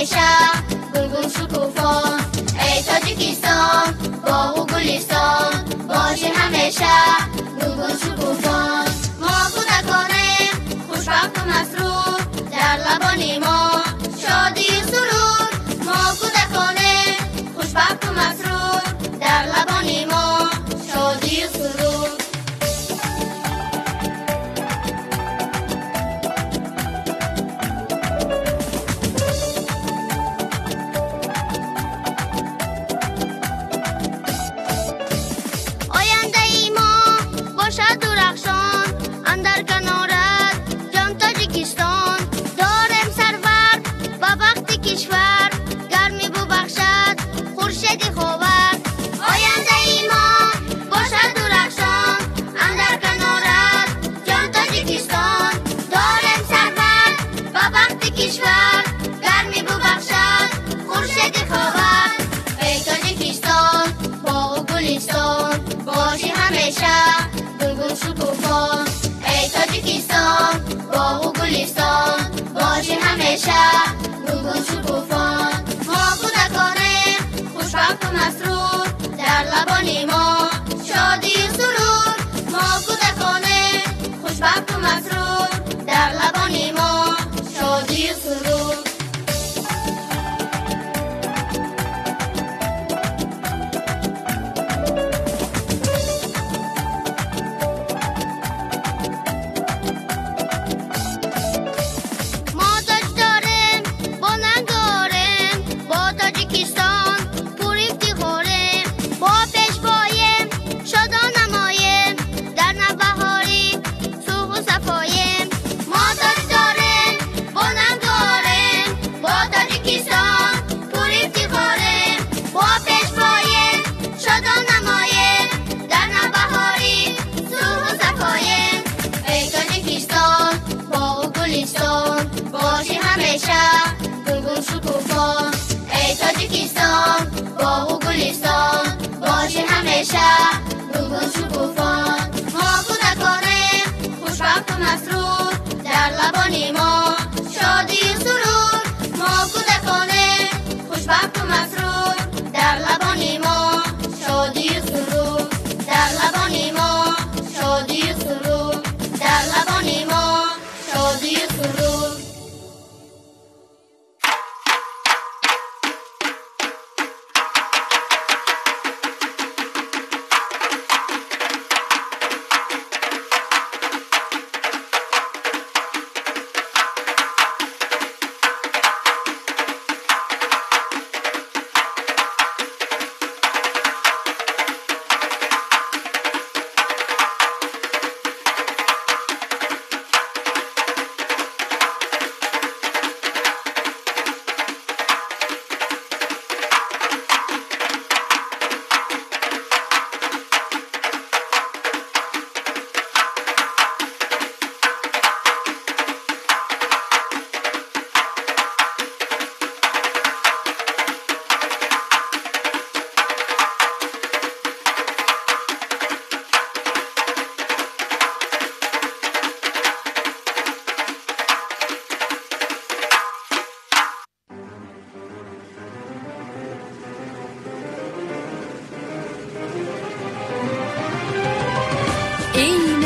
همیشه گلگون شکوفان. ای تاجیکستان باغ و گلستان، باشی همیشه گلگون شکوفان. ما کودکانیم خوشبخت و مسرور، در لبان ما شادی و سرور. ما کودکانیم خوشبخت و مسرور، در لبان ما شادی و سرور. ای تاجیکستان باغ و گلستان، باشی همیشه گلگون شکوفان. ما کودکانیم خوشبخت و مسرور، در لبان ما شادی و سرور. ما کودکانیم خوشبخت و مسرور، در لبان ما شادی و سرور. باشی همیشه گلگون شکوفان. ای تاجیکستان باغ و گلستان، باشی همیشه گلگون شکوفان. ما کودکانیم خوشبخت و مسرور، در لبان ما شادی و سرور. ما کودکانیم خوشبخت و مسرور، در لبان ما شادی و سرور. در لبان ما شادی و سرور، در لبان ما شادی و سرور.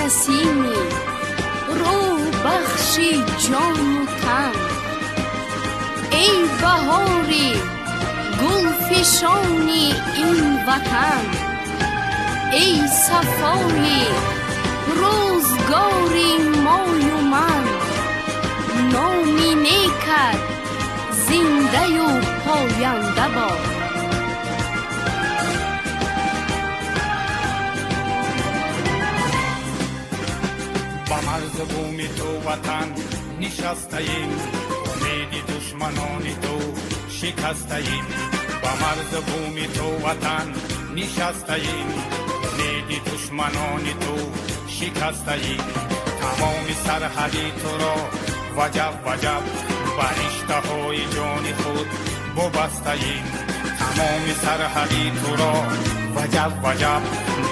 نسیمی رو بخشی جان و تن، ای بهاری گل فشانی این وطن، ای صفای روزگاری مای و من، نامی نیکت زنده و پاینده باد. با مرز بومی تو وطن نشسته‌ایم، امید دشمنان تو شکسته‌ایم. با مرز بومی تو وطن نشسته‌ایم، امید دشمنان تو شکسته‌ایم. تمام سرحدی تو را وجب وجب بر اشتهای جان خود ببسته‌ایم. تمام سرحدی تو را وجب وجب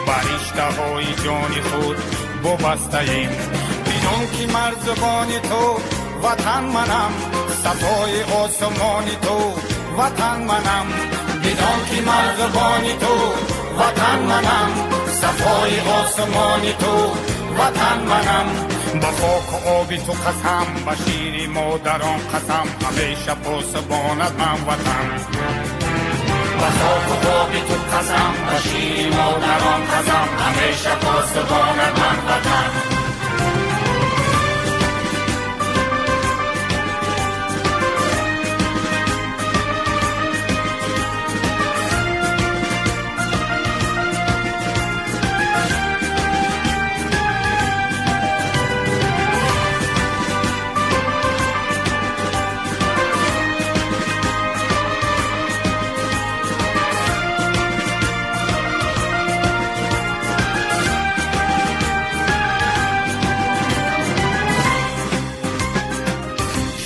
بر اشتهای جان خود ببسته‌ایم. بدون که مرزبان تو وطن منم، صفای آسمانی تو وطن منم، بدان که مرغبانی تو وطن منم، صفای آسمانی تو وطن منم، با خاک و آبی تو قسم، با شیر مادران قسم، همیشه پاسبانت من وطن. با خاک و آبی تو قسم، با شیر مادران قسم، همیشه پاسبانت من وطن.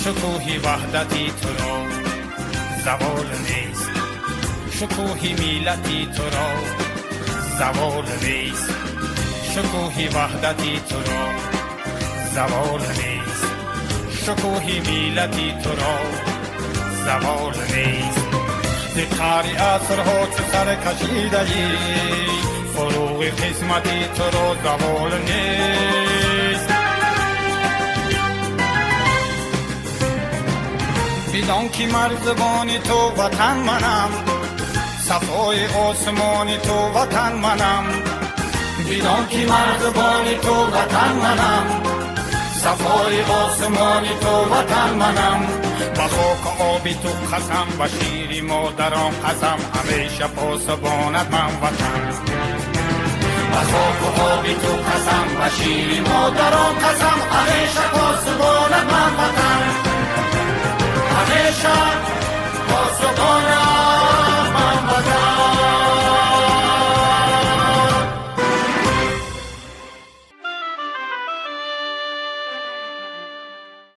شکوهی وحدتی تو را زوال نیست، شکوهی میلتی تو را زوال نیست، شکوهی وحدتی تو را زوال نیست، شکوهی میلتی تو را زوال نیست. ذکاری عصرها چو سر کشیده ای، فروغ قسمتی تو را زوال نیست. بدان که مرزبانی تو وطن منم، صفای آسمانی تو وطن منم، بدان که مرزبانی تو وطن منم، صفای آسمانی تو وطن منم، با خاک آبی تو قسم، با شیر مادران قسم، همیشه پاسبانت من وطن. با خاک و آبی تو قسم، با شیر مادران قسم، همیشه پاسبانت من وطن.